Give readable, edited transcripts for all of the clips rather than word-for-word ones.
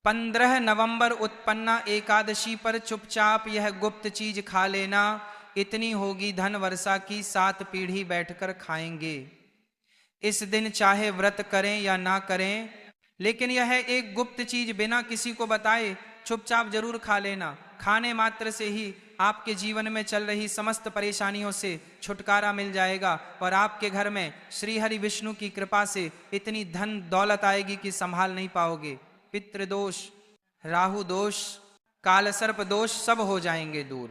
15 नवंबर उत्पन्ना एकादशी पर चुपचाप यह गुप्त चीज खा लेना, इतनी होगी धन वर्षा की 7 पीढ़ी बैठकर खाएंगे। इस दिन चाहे व्रत करें या ना करें, लेकिन यह एक गुप्त चीज बिना किसी को बताए चुपचाप जरूर खा लेना। खाने मात्र से ही आपके जीवन में चल रही समस्त परेशानियों से छुटकारा मिल जाएगा और आपके घर में श्री हरि विष्णु की कृपा से इतनी धन दौलत आएगी कि संभाल नहीं पाओगे। पितृदोष, राहु दोष, कालसर्प दोष सब हो जाएंगे दूर।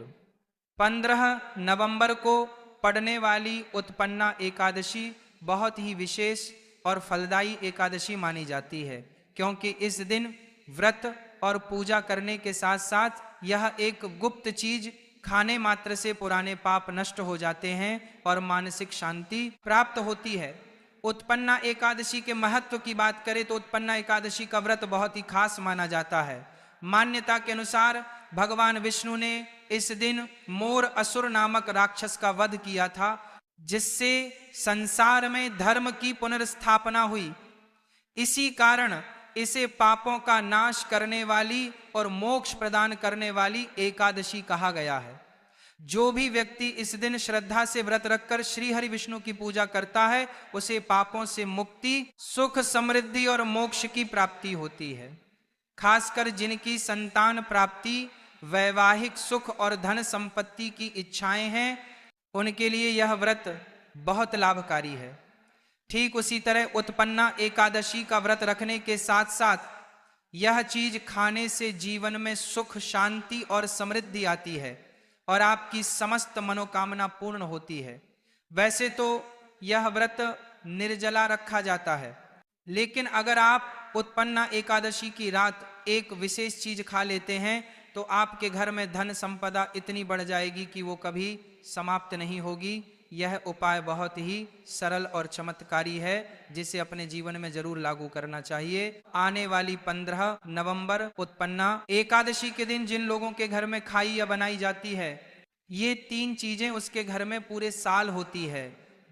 15 नवंबर को पड़ने वाली उत्पन्ना एकादशी बहुत ही विशेष और फलदायी एकादशी मानी जाती है, क्योंकि इस दिन व्रत और पूजा करने के साथ साथ यह एक गुप्त चीज खाने मात्र से पुराने पाप नष्ट हो जाते हैं और मानसिक शांति प्राप्त होती है। उत्पन्ना एकादशी के महत्व की बात करें तो उत्पन्ना एकादशी का व्रत बहुत ही खास माना जाता है। मान्यता के अनुसार भगवान विष्णु ने इस दिन मोर असुर नामक राक्षस का वध किया था, जिससे संसार में धर्म की पुनर्स्थापना हुई। इसी कारण इसे पापों का नाश करने वाली और मोक्ष प्रदान करने वाली एकादशी कहा गया है। जो भी व्यक्ति इस दिन श्रद्धा से व्रत रखकर श्री हरि विष्णु की पूजा करता है, उसे पापों से मुक्ति, सुख, समृद्धि और मोक्ष की प्राप्ति होती है। खासकर जिनकी संतान प्राप्ति, वैवाहिक सुख और धन संपत्ति की इच्छाएं हैं, उनके लिए यह व्रत बहुत लाभकारी है। ठीक उसी तरह उत्पन्ना एकादशी का व्रत रखने के साथ साथ यह चीज खाने से जीवन में सुख, शांति और समृद्धि आती है और आपकी समस्त मनोकामना पूर्ण होती है। वैसे तो यह व्रत निर्जला रखा जाता है, लेकिन अगर आप उत्पन्ना एकादशी की रात एक विशेष चीज खा लेते हैं तो आपके घर में धन संपदा इतनी बढ़ जाएगी कि वो कभी समाप्त नहीं होगी। यह उपाय बहुत ही सरल और चमत्कारी है, जिसे अपने जीवन में जरूर लागू करना चाहिए। आने वाली 15 नवंबर उत्पन्ना एकादशी के दिन जिन लोगों के घर में खाई या बनाई जाती है, ये 3 चीजें उसके घर में पूरे साल होती है।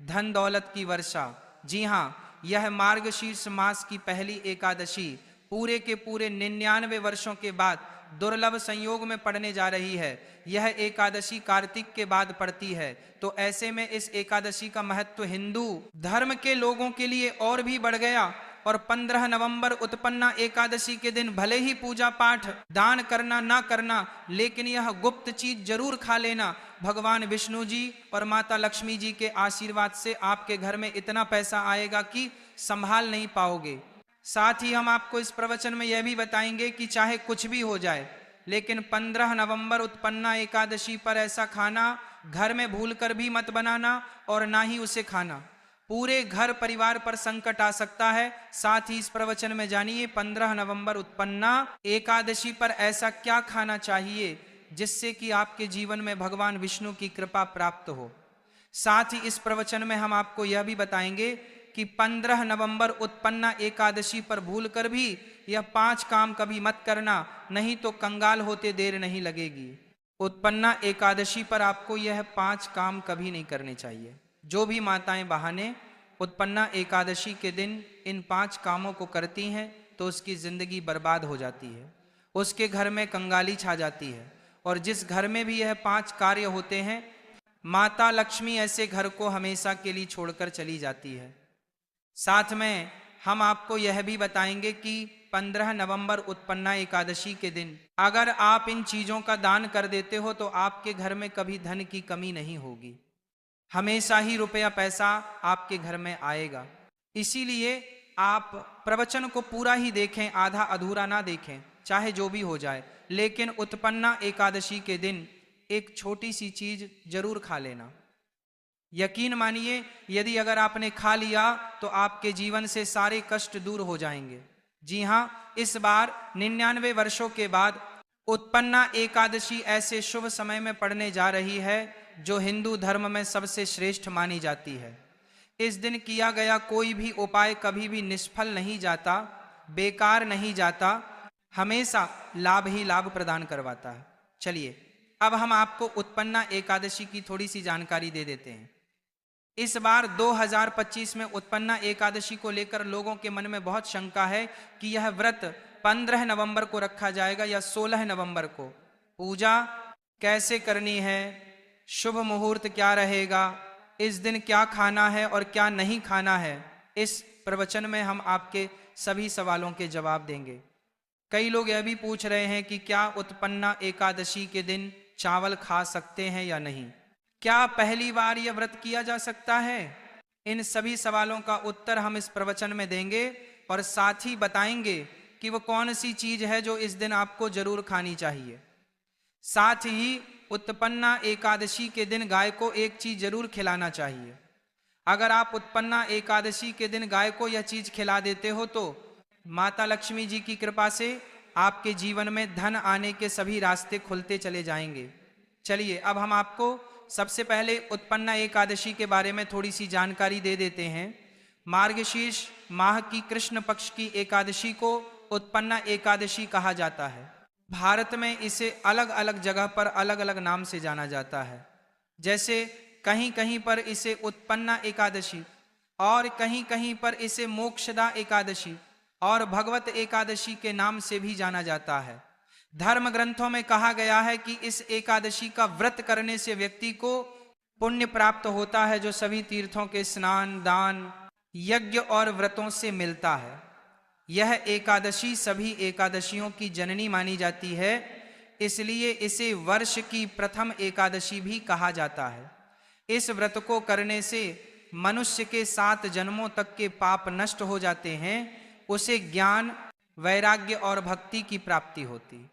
धन दौलत की वर्षा, जी हाँ, यह मार्गशीर्ष मास की पहली एकादशी पूरे के पूरे 99 वर्षों के बाद दुर्लभ संयोग में पड़ने जा रही है। यह एकादशी कार्तिक के बाद पड़ती है, तो ऐसे में इस एकादशी का महत्व हिंदू धर्म के लोगों के लिए और भी बढ़ गया। और 15 नवंबर उत्पन्ना एकादशी के दिन भले ही पूजा पाठ, दान करना ना करना, लेकिन यह गुप्त चीज जरूर खा लेना। भगवान विष्णु जी और माता लक्ष्मी जी के आशीर्वाद से आपके घर में इतना पैसा आएगा कि संभाल नहीं पाओगे। साथ ही हम आपको इस प्रवचन में यह भी बताएंगे कि चाहे कुछ भी हो जाए, लेकिन 15 नवंबर उत्पन्ना एकादशी पर ऐसा खाना घर में भूलकर भी मत बनाना और ना ही उसे खाना। पूरे घर परिवार पर संकट आ सकता है। साथ ही इस प्रवचन में जानिए 15 नवंबर उत्पन्ना एकादशी पर ऐसा क्या खाना चाहिए जिससे कि आपके जीवन में भगवान विष्णु की कृपा प्राप्त हो। साथ ही इस प्रवचन में हम आपको यह भी बताएंगे कि 15 नवंबर उत्पन्ना एकादशी पर भूलकर भी यह 5 काम कभी मत करना, नहीं तो कंगाल होते देर नहीं लगेगी। उत्पन्ना एकादशी पर आपको यह 5 काम कभी नहीं करने चाहिए। जो भी माताएं बहाने उत्पन्ना एकादशी के दिन इन 5 कामों को करती हैं तो उसकी जिंदगी बर्बाद हो जाती है, उसके घर में कंगाली छा जाती है। और जिस घर में भी यह 5 कार्य होते हैं, माता लक्ष्मी ऐसे घर को हमेशा के लिए छोड़कर चली जाती है। साथ में हम आपको यह भी बताएंगे कि 15 नवंबर उत्पन्ना एकादशी के दिन अगर आप इन चीजों का दान कर देते हो तो आपके घर में कभी धन की कमी नहीं होगी, हमेशा ही रुपया पैसा आपके घर में आएगा। इसीलिए आप प्रवचन को पूरा ही देखें, आधा अधूरा ना देखें, चाहे जो भी हो जाए, लेकिन उत्पन्ना एकादशी के दिन एक छोटी सी चीज जरूर खा लेना। यकीन मानिए, यदि अगर आपने खा लिया तो आपके जीवन से सारे कष्ट दूर हो जाएंगे। जी हाँ, इस बार 99 वर्षों के बाद उत्पन्ना एकादशी ऐसे शुभ समय में पड़ने जा रही है जो हिंदू धर्म में सबसे श्रेष्ठ मानी जाती है। इस दिन किया गया कोई भी उपाय कभी भी निष्फल नहीं जाता, बेकार नहीं जाता, हमेशा लाभ ही लाभ प्रदान करवाता है। चलिए अब हम आपको उत्पन्ना एकादशी की थोड़ी सी जानकारी दे देते हैं। इस बार 2025 में उत्पन्ना एकादशी को लेकर लोगों के मन में बहुत शंका है कि यह व्रत 15 नवंबर को रखा जाएगा या 16 नवंबर को। पूजा कैसे करनी है, शुभ मुहूर्त क्या रहेगा, इस दिन क्या खाना है और क्या नहीं खाना है, इस प्रवचन में हम आपके सभी सवालों के जवाब देंगे। कई लोग यह भी पूछ रहे हैं कि क्या उत्पन्ना एकादशी के दिन चावल खा सकते हैं या नहीं, क्या पहली बार यह व्रत किया जा सकता है। इन सभी सवालों का उत्तर हम इस प्रवचन में देंगे और साथ ही बताएंगे कि वो कौन सी चीज है जो इस दिन आपको जरूर खानी चाहिए। साथ ही उत्पन्ना एकादशी के दिन गाय को एक चीज जरूर खिलाना चाहिए। अगर आप उत्पन्ना एकादशी के दिन गाय को यह चीज खिला देते हो तो माता लक्ष्मी जी की कृपा से आपके जीवन में धन आने के सभी रास्ते खुलते चले जाएंगे। चलिए अब हम आपको सबसे पहले उत्पन्ना एकादशी के बारे में थोड़ी सी जानकारी दे देते हैं। मार्गशीर्ष माह की कृष्ण पक्ष की एकादशी को उत्पन्ना एकादशी कहा जाता है। भारत में इसे अलग अलग जगह पर अलग अलग नाम से जाना जाता है। जैसे कहीं कहीं पर इसे उत्पन्ना एकादशी और कहीं कहीं पर इसे मोक्षदा एकादशी और भगवत एकादशी के नाम से भी जाना जाता है। धर्म ग्रंथों में कहा गया है कि इस एकादशी का व्रत करने से व्यक्ति को पुण्य प्राप्त होता है जो सभी तीर्थों के स्नान, दान, यज्ञ और व्रतों से मिलता है। यह एकादशी सभी एकादशियों की जननी मानी जाती है, इसलिए इसे वर्ष की प्रथम एकादशी भी कहा जाता है। इस व्रत को करने से मनुष्य के 7 जन्मों तक के पाप नष्ट हो जाते हैं, उसे ज्ञान, वैराग्य और भक्ति की प्राप्ति होती।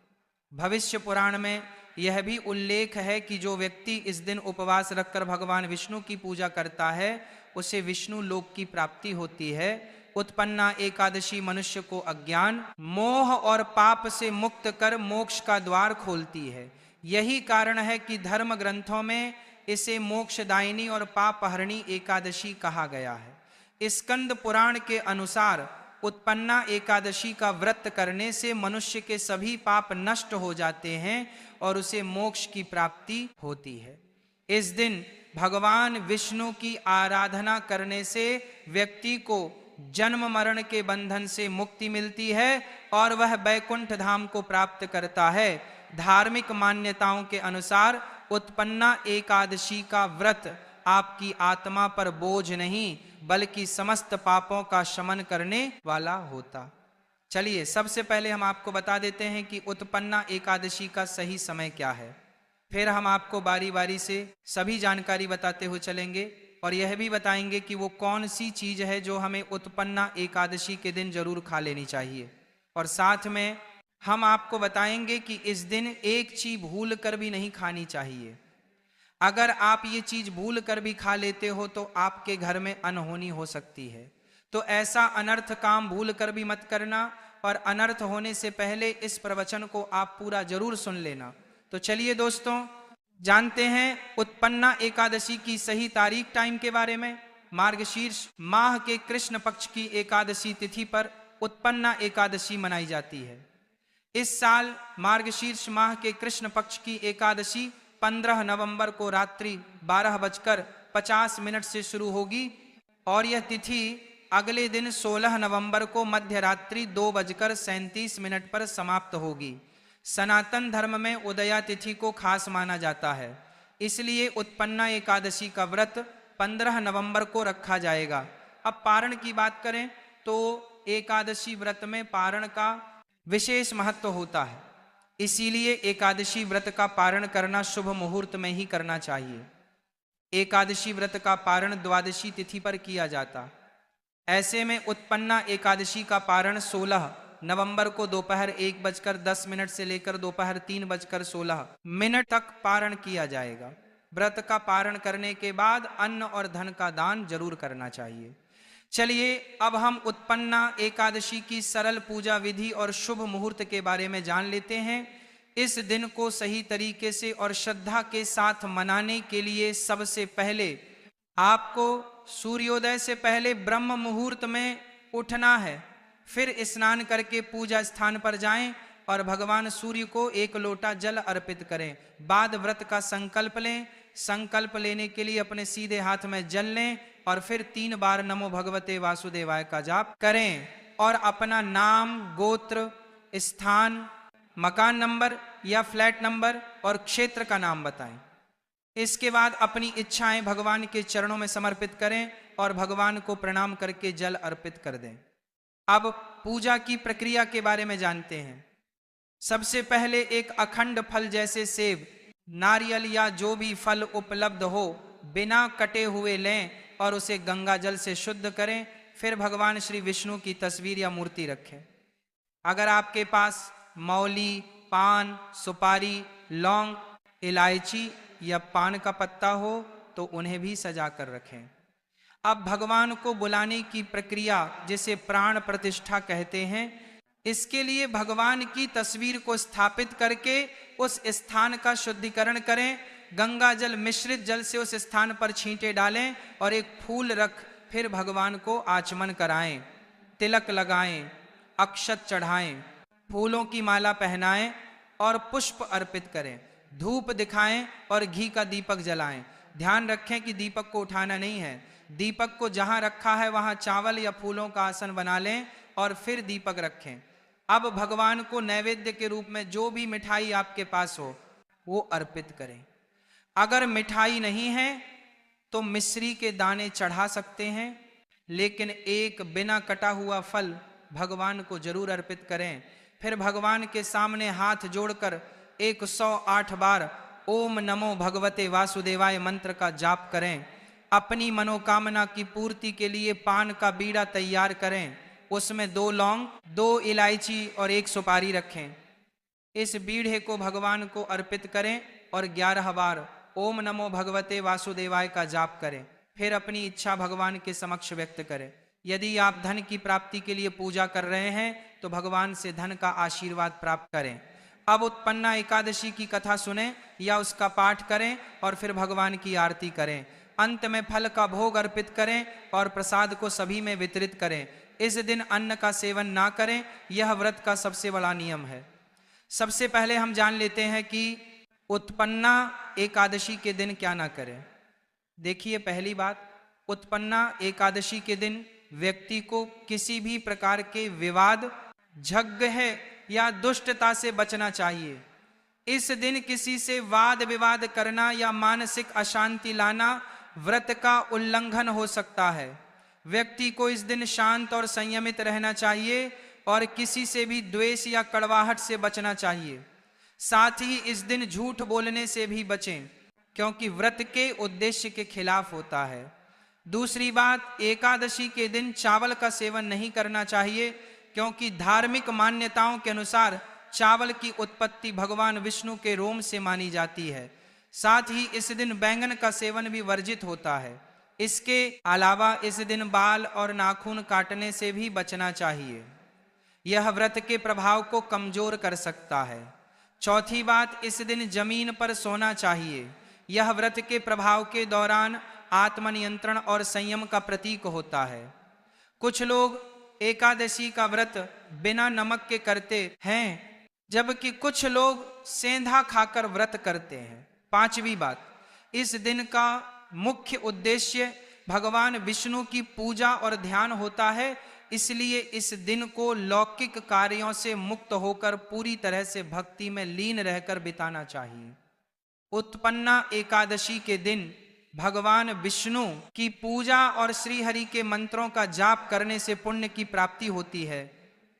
भविष्य पुराण में यह भी उल्लेख है कि जो व्यक्ति इस दिन उपवास रखकर भगवान विष्णु की पूजा करता है उसे विष्णु लोक की प्राप्ति होती है। उत्पन्ना एकादशी मनुष्य को अज्ञान, मोह और पाप से मुक्त कर मोक्ष का द्वार खोलती है। यही कारण है कि धर्म ग्रंथों में इसे मोक्षदायिनी और पापहरणी एकादशी कहा गया है। स्कंद पुराण के अनुसार उत्पन्ना एकादशी का व्रत करने से मनुष्य के सभी पाप नष्ट हो जाते हैं और उसे मोक्ष की प्राप्ति होती है। इस दिन भगवान विष्णु की आराधना करने से व्यक्ति को जन्म मरण के बंधन से मुक्ति मिलती है और वह बैकुंठ धाम को प्राप्त करता है। धार्मिक मान्यताओं के अनुसार उत्पन्ना एकादशी का व्रत आपकी आत्मा पर बोझ नहीं बल्कि समस्त पापों का शमन करने वाला होता। चलिए सबसे पहले हम आपको बता देते हैं कि उत्पन्ना एकादशी का सही समय क्या है, फिर हम आपको बारी बारी से सभी जानकारी बताते हुए चलेंगे और यह भी बताएंगे कि वो कौन सी चीज है जो हमें उत्पन्ना एकादशी के दिन जरूर खा लेनी चाहिए। और साथ में हम आपको बताएंगे कि इस दिन एक चीज भूल कर भी नहीं खानी चाहिए। अगर आप ये चीज भूल कर भी खा लेते हो तो आपके घर में अनहोनी हो सकती है। तो ऐसा अनर्थ काम भूल कर भी मत करना और अनर्थ होने से पहले इस प्रवचन को आप पूरा जरूर सुन लेना। तो चलिए दोस्तों जानते हैं उत्पन्ना एकादशी की सही तारीख टाइम के बारे में। मार्गशीर्ष माह के कृष्ण पक्ष की एकादशी तिथि पर उत्पन्ना एकादशी मनाई जाती है। इस साल मार्गशीर्ष माह के कृष्ण पक्ष की एकादशी 15 नवंबर को रात्रि 12:50 से शुरू होगी और यह तिथि अगले दिन 16 नवंबर को मध्य रात्रि 2:37 पर समाप्त होगी। सनातन धर्म में उदया तिथि को खास माना जाता है, इसलिए उत्पन्ना एकादशी का व्रत 15 नवंबर को रखा जाएगा। अब पारण की बात करें तो एकादशी व्रत में पारण का विशेष महत्व होता है, इसीलिए एकादशी व्रत का पारण करना शुभ मुहूर्त में ही करना चाहिए। एकादशी व्रत का पारण द्वादशी तिथि पर किया जाता। ऐसे में उत्पन्ना एकादशी का पारण 16 नवंबर को दोपहर 1:10 से लेकर दोपहर 3:16 तक पारण किया जाएगा। व्रत का पारण करने के बाद अन्न और धन का दान जरूर करना चाहिए। चलिए अब हम उत्पन्ना एकादशी की सरल पूजा विधि और शुभ मुहूर्त के बारे में जान लेते हैं। इस दिन को सही तरीके से और श्रद्धा के साथ मनाने के लिए सबसे पहले आपको सूर्योदय से पहले ब्रह्म मुहूर्त में उठना है। फिर स्नान करके पूजा स्थान पर जाएं और भगवान सूर्य को 1 लोटा जल अर्पित करें। बाद व्रत का संकल्प लें। संकल्प लेने के लिए अपने सीधे हाथ में जल लें और फिर 3 बार नमो भगवते वासुदेवाय का जाप करें और अपना नाम, गोत्र, स्थान, मकान नंबर या फ्लैट नंबर और क्षेत्र का नाम बताएं। इसके बाद अपनी इच्छाएं भगवान के चरणों में समर्पित करें और भगवान को प्रणाम करके जल अर्पित कर दें। अब पूजा की प्रक्रिया के बारे में जानते हैं। सबसे पहले एक अखंड फल जैसे सेब, नारियल या जो भी फल उपलब्ध हो बिना कटे हुए लें और उसे गंगा जल से शुद्ध करें। फिर भगवान श्री विष्णु की तस्वीर या मूर्ति रखें। अगर आपके पास मौली, पान, सुपारी, लौंग, इलायची या पान का पत्ता हो तो उन्हें भी सजा कर रखें। अब भगवान को बुलाने की प्रक्रिया जिसे प्राण प्रतिष्ठा कहते हैं, इसके लिए भगवान की तस्वीर को स्थापित करके उस स्थान का शुद्धिकरण करें। गंगा जल मिश्रित जल से उस स्थान पर छींटे डालें और एक फूल रख फिर भगवान को आचमन कराएं, तिलक लगाएं, अक्षत चढ़ाएं, फूलों की माला पहनाएं और पुष्प अर्पित करें, धूप दिखाएं और घी का दीपक जलाएं। ध्यान रखें कि दीपक को उठाना नहीं है। दीपक को जहां रखा है वहां चावल या फूलों का आसन बना लें और फिर दीपक रखें। अब भगवान को नैवेद्य के रूप में जो भी मिठाई आपके पास हो वो अर्पित करें। अगर मिठाई नहीं है तो मिश्री के दाने चढ़ा सकते हैं, लेकिन एक बिना कटा हुआ फल भगवान को जरूर अर्पित करें। फिर भगवान के सामने हाथ जोड़कर 108 बार ओम नमो भगवते वासुदेवाय मंत्र का जाप करें। अपनी मनोकामना की पूर्ति के लिए पान का बीड़ा तैयार करें, उसमें 2 लौंग, 2 इलायची और 1 सुपारी रखें। इस बीड़े को भगवान को अर्पित करें और 11 बार ओम नमो भगवते वासुदेवाय का जाप करें। फिर अपनी इच्छा भगवान के समक्ष व्यक्त करें। यदि आप धन की प्राप्ति के लिए पूजा कर रहे हैं तो भगवान से धन का आशीर्वाद प्राप्त करें। अब उत्पन्ना एकादशी की कथा सुनें या उसका पाठ करें और फिर भगवान की आरती करें। अंत में फल का भोग अर्पित करें और प्रसाद को सभी में वितरित करें। इस दिन अन्न का सेवन ना करें, यह व्रत का सबसे बड़ा नियम है। सबसे पहले हम जान लेते हैं कि उत्पन्ना एकादशी के दिन क्या ना करें। देखिए, पहली बात, उत्पन्ना एकादशी के दिन व्यक्ति को किसी भी प्रकार के विवाद, झगड़े या दुष्टता से बचना चाहिए। इस दिन किसी से वाद विवाद करना या मानसिक अशांति लाना व्रत का उल्लंघन हो सकता है। व्यक्ति को इस दिन शांत और संयमित रहना चाहिए और किसी से भी द्वेष या कड़वाहट से बचना चाहिए। साथ ही इस दिन झूठ बोलने से भी बचें, क्योंकि व्रत के उद्देश्य के खिलाफ होता है। दूसरी बात, एकादशी के दिन चावल का सेवन नहीं करना चाहिए, क्योंकि धार्मिक मान्यताओं के अनुसार चावल की उत्पत्ति भगवान विष्णु के रोम से मानी जाती है। साथ ही इस दिन बैंगन का सेवन भी वर्जित होता है। इसके अलावा इस दिन बाल और नाखून काटने से भी बचना चाहिए, यह व्रत के प्रभाव को कमजोर कर सकता है। चौथी बात, इस दिन जमीन पर सोना चाहिए, यह व्रत के प्रभाव के दौरान आत्मनियंत्रण और संयम का प्रतीक होता है। कुछ लोग एकादशी का व्रत बिना नमक के करते हैं, जबकि कुछ लोग सेंधा खाकर व्रत करते हैं। पांचवी बात, इस दिन का मुख्य उद्देश्य भगवान विष्णु की पूजा और ध्यान होता है, इसलिए इस दिन को लौकिक कार्यों से मुक्त होकर पूरी तरह से भक्ति में लीन रहकर बिताना चाहिए। उत्पन्ना एकादशी के दिन भगवान विष्णु की पूजा और श्री हरि के मंत्रों का जाप करने से पुण्य की प्राप्ति होती है।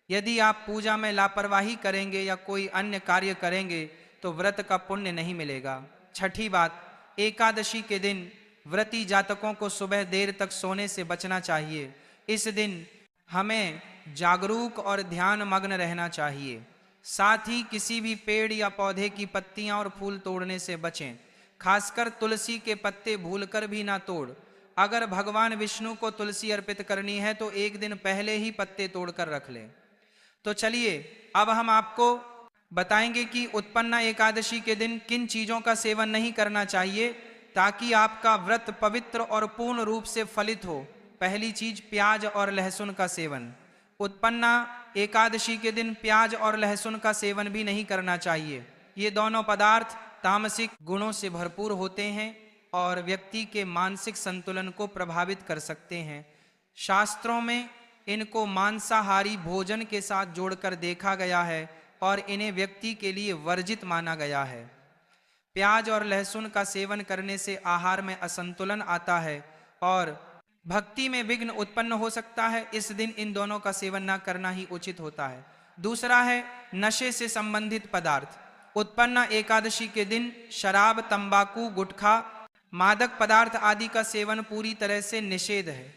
यदि आप पूजा में लापरवाही करेंगे या कोई अन्य कार्य करेंगे तो व्रत का पुण्य नहीं मिलेगा। छठी बात, एकादशी के दिन व्रती जातकों को सुबह देर तक सोने से बचना चाहिए। इस दिन हमें जागरूक और ध्यान मग्न रहना चाहिए। साथ ही किसी भी पेड़ या पौधे की पत्तियां और फूल तोड़ने से बचें, खासकर तुलसी के पत्ते भूलकर भी ना तोड़। अगर भगवान विष्णु को तुलसी अर्पित करनी है तो एक दिन पहले ही पत्ते तोड़कर रख लें। तो चलिए अब हम आपको बताएंगे कि उत्पन्ना एकादशी के दिन किन चीजों का सेवन नहीं करना चाहिए ताकि आपका व्रत पवित्र और पूर्ण रूप से फलित हो। पहली चीज, प्याज और लहसुन का सेवन। उत्पन्ना एकादशी के दिन प्याज और लहसुन का सेवन भी नहीं करना चाहिए। ये दोनों पदार्थ तामसिक गुणों से भरपूर होते हैं और व्यक्ति के मानसिक संतुलन को प्रभावित कर सकते हैं। शास्त्रों में इनको मांसाहारी भोजन के साथ जोड़कर देखा गया है और इन्हें व्यक्ति के लिए वर्जित माना गया है। प्याज और लहसुन का सेवन करने से आहार में असंतुलन आता है और भक्ति में विघ्न उत्पन्न हो सकता है। इस दिन इन दोनों का सेवन न करना ही उचित होता है। दूसरा है नशे से संबंधित पदार्थ। उत्पन्ना एकादशी के दिन शराब, तंबाकू, गुटखा, मादक पदार्थ आदि का सेवन पूरी तरह से निषेध है।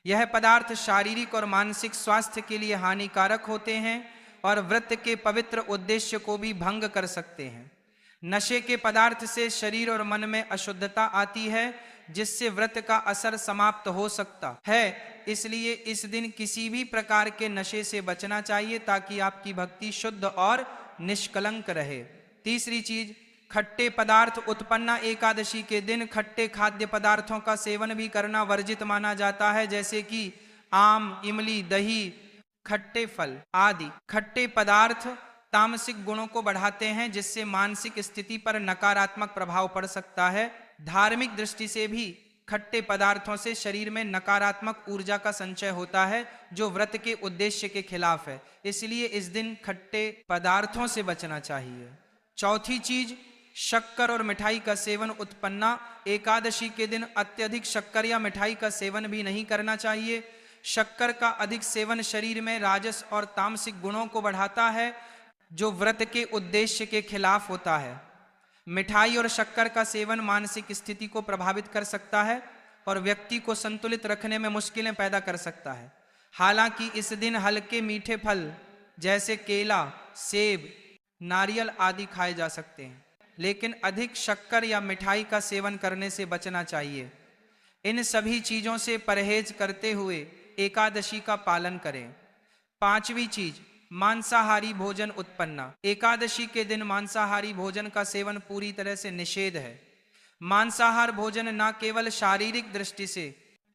यह पदार्थ शारीरिक और मानसिक स्वास्थ्य के लिए हानिकारक होते हैं और व्रत के पवित्र उद्देश्य को भी भंग कर सकते हैं। नशे के पदार्थ से शरीर और मन में अशुद्धता आती है, जिससे व्रत का असर समाप्त हो सकता है। इसलिए इस दिन किसी भी प्रकार के नशे से बचना चाहिए ताकि आपकी भक्ति शुद्ध और निष्कलंक रहे। तीसरी चीज, खट्टे पदार्थ। उत्पन्ना एकादशी के दिन खट्टे खाद्य पदार्थों का सेवन भी करना वर्जित माना जाता है, जैसे कि आम, इमली, दही, खट्टे फल आदि। खट्टे पदार्थ तामसिक गुणों को बढ़ाते हैं, जिससे मानसिक स्थिति पर नकारात्मक प्रभाव पड़ सकता है। धार्मिक दृष्टि से भी खट्टे पदार्थों से शरीर में नकारात्मक ऊर्जा का संचय होता है, जो व्रत के उद्देश्य के खिलाफ है। इसलिए इस दिन खट्टे पदार्थों से बचना चाहिए। चौथी चीज, शक्कर और मिठाई का सेवन। उत्पन्ना एकादशी के दिन अत्यधिक शक्कर या मिठाई का सेवन भी नहीं करना चाहिए। शक्कर का अधिक सेवन शरीर में राजस और तामसिक गुणों को बढ़ाता है, जो व्रत के उद्देश्य के खिलाफ होता है। मिठाई और शक्कर का सेवन मानसिक स्थिति को प्रभावित कर सकता है और व्यक्ति को संतुलित रखने में मुश्किलें पैदा कर सकता है। हालांकि इस दिन हल्के मीठे फल जैसे केला, सेब, नारियल आदि खाए जा सकते हैं, लेकिन अधिक शक्कर या मिठाई का सेवन करने से बचना चाहिए। इन सभी चीजों से परहेज करते हुए एकादशी का पालन करें। पांचवी चीज, मांसाहारी भोजन। उत्पन्ना एकादशी के दिन मांसाहारी भोजन का सेवन पूरी तरह से निषेध है। मांसाहार भोजन न केवल शारीरिक दृष्टि से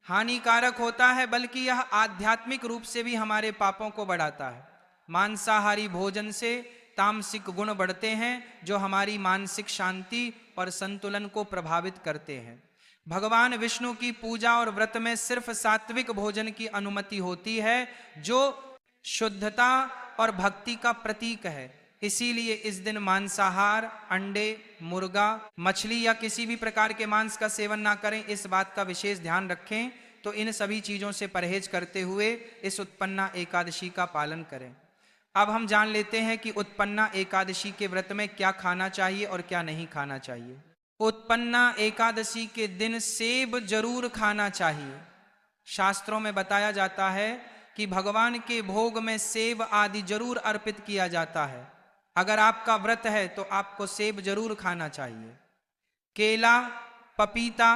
हानिकारक होता है, बल्कि यह आध्यात्मिक रूप से भी हमारे पापों को बढ़ाता है। मांसाहारी भोजन से तामसिक गुण बढ़ते हैं, जो हमारी मानसिक शांति और संतुलन को प्रभावित करते हैं। भगवान विष्णु की पूजा और व्रत में सिर्फ सात्विक भोजन की अनुमति होती है, जो शुद्धता और भक्ति का प्रतीक है। इसीलिए इस दिन मांसाहार, अंडे, मुर्गा, मछली या किसी भी प्रकार के मांस का सेवन ना करें। इस बात का विशेष ध्यान रखें। तो इन सभी चीजों से परहेज करते हुए इस उत्पन्ना एकादशी का पालन करें। अब हम जान लेते हैं कि उत्पन्ना एकादशी के व्रत में क्या खाना चाहिए और क्या नहीं खाना चाहिए। उत्पन्ना एकादशी के दिन सेब जरूर खाना चाहिए। शास्त्रों में बताया जाता है कि भगवान के भोग में सेब आदि जरूर अर्पित किया जाता है। अगर आपका व्रत है तो आपको सेब जरूर खाना चाहिए। केला, पपीता,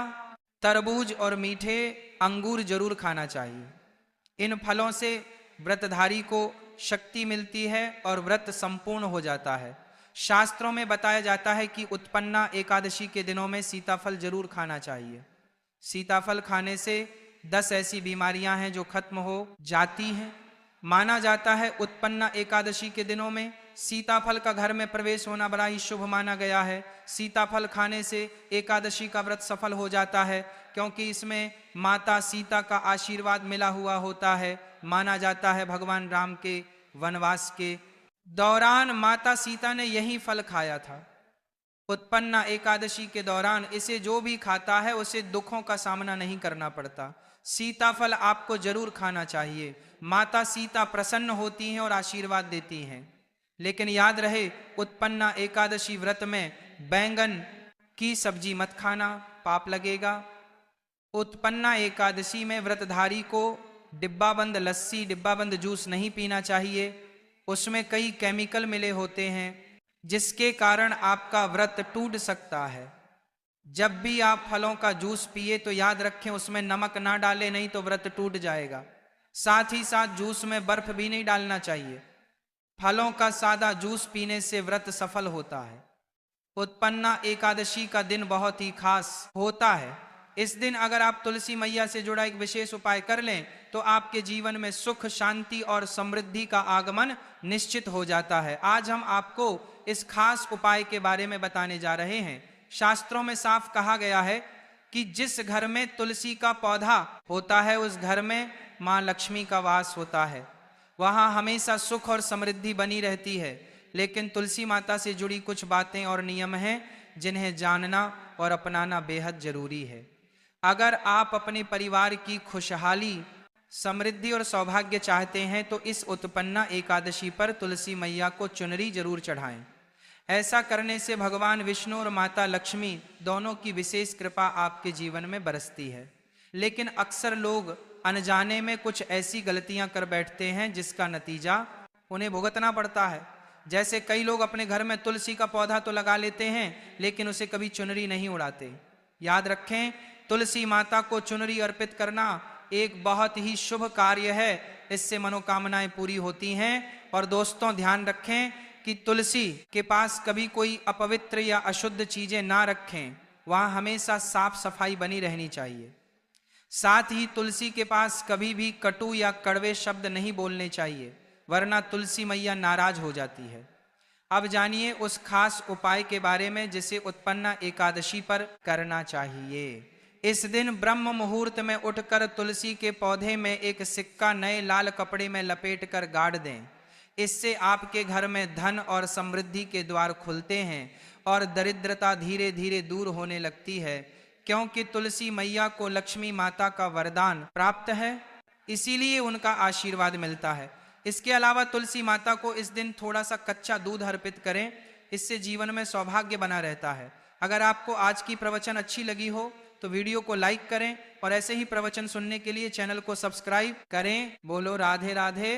तरबूज और मीठे अंगूर जरूर खाना चाहिए। इन फलों से व्रतधारी को शक्ति मिलती है और व्रत संपूर्ण हो जाता है। शास्त्रों में बताया जाता है कि उत्पन्ना एकादशी के दिनों में सीताफल जरूर खाना चाहिए। सीताफल खाने से 10 ऐसी बीमारियां हैं जो खत्म हो जाती हैं। माना जाता है उत्पन्ना एकादशी के दिनों में सीताफल का घर में प्रवेश होना बड़ा ही शुभ माना गया है। सीताफल खाने से एकादशी का व्रत सफल हो जाता है, क्योंकि इसमें माता सीता का आशीर्वाद मिला हुआ होता है। माना जाता है भगवान राम के वनवास के दौरान माता सीता ने यही फल खाया था। उत्पन्ना एकादशी के दौरान इसे जो भी खाता है उसे दुखों का सामना नहीं करना पड़ता। सीताफल आपको जरूर खाना चाहिए। माता सीता प्रसन्न होती हैं और आशीर्वाद देती हैं। लेकिन याद रहे, उत्पन्ना एकादशी व्रत में बैंगन की सब्जी मत खाना, पाप लगेगा। उत्पन्ना एकादशी में व्रतधारी को डिब्बाबंद लस्सी, डिब्बाबंद जूस नहीं पीना चाहिए। उसमें कई केमिकल मिले होते हैं, जिसके कारण आपका व्रत टूट सकता है। जब भी आप फलों का जूस पिए तो याद रखें उसमें नमक ना डालें, नहीं तो व्रत टूट जाएगा। साथ ही साथ जूस में बर्फ भी नहीं डालना चाहिए। फलों का सादा जूस पीने से व्रत सफल होता है। उत्पन्ना एकादशी का दिन बहुत ही खास होता है। इस दिन अगर आप तुलसी मैया से जुड़ा एक विशेष उपाय कर लें तो आपके जीवन में सुख, शांति और समृद्धि का आगमन निश्चित हो जाता है। आज हम आपको इस खास उपाय के बारे में बताने जा रहे हैं। शास्त्रों में साफ कहा गया है कि जिस घर में तुलसी का पौधा होता है उस घर में माँ लक्ष्मी का वास होता है। वहाँ हमेशा सुख और समृद्धि बनी रहती है। लेकिन तुलसी माता से जुड़ी कुछ बातें और नियम हैं जिन्हें जानना और अपनाना बेहद जरूरी है। अगर आप अपने परिवार की खुशहाली, समृद्धि और सौभाग्य चाहते हैं तो इस उत्पन्ना एकादशी पर तुलसी मैया को चुनरी जरूर चढ़ाएं। ऐसा करने से भगवान विष्णु और माता लक्ष्मी दोनों की विशेष कृपा आपके जीवन में बरसती है। लेकिन अक्सर लोग अनजाने में कुछ ऐसी गलतियां कर बैठते हैं जिसका नतीजा उन्हें भुगतना पड़ता है। जैसे कई लोग अपने घर में तुलसी का पौधा तो लगा लेते हैं लेकिन उसे कभी चुनरी नहीं उड़ाते। याद रखें, तुलसी माता को चुनरी अर्पित करना एक बहुत ही शुभ कार्य है। इससे मनोकामनाएं पूरी होती हैं। और दोस्तों, ध्यान रखें कि तुलसी के पास कभी कोई अपवित्र या अशुद्ध चीजें ना रखें। वहां हमेशा साफ सफाई बनी रहनी चाहिए। साथ ही तुलसी के पास कभी भी कटु या कड़वे शब्द नहीं बोलने चाहिए, वरना तुलसी मैया नाराज हो जाती है। अब जानिए उस खास उपाय के बारे में जिसे उत्पन्ना एकादशी पर करना चाहिए। इस दिन ब्रह्म मुहूर्त में उठकर तुलसी के पौधे में एक सिक्का नए लाल कपड़े में लपेटकर गाड़ दें। इससे आपके घर में धन और समृद्धि के द्वार खुलते हैं और दरिद्रता धीरे धीरे दूर होने लगती है, क्योंकि तुलसी मैया को लक्ष्मी माता का वरदान प्राप्त है, इसीलिए उनका आशीर्वाद मिलता है। इसके अलावा तुलसी माता को इस दिन थोड़ा सा कच्चा दूध अर्पित करें, इससे जीवन में सौभाग्य बना रहता है। अगर आपको आज की प्रवचन अच्छी लगी हो तो वीडियो को लाइक करें और ऐसे ही प्रवचन सुनने के लिए चैनल को सब्सक्राइब करें। बोलो राधे राधे।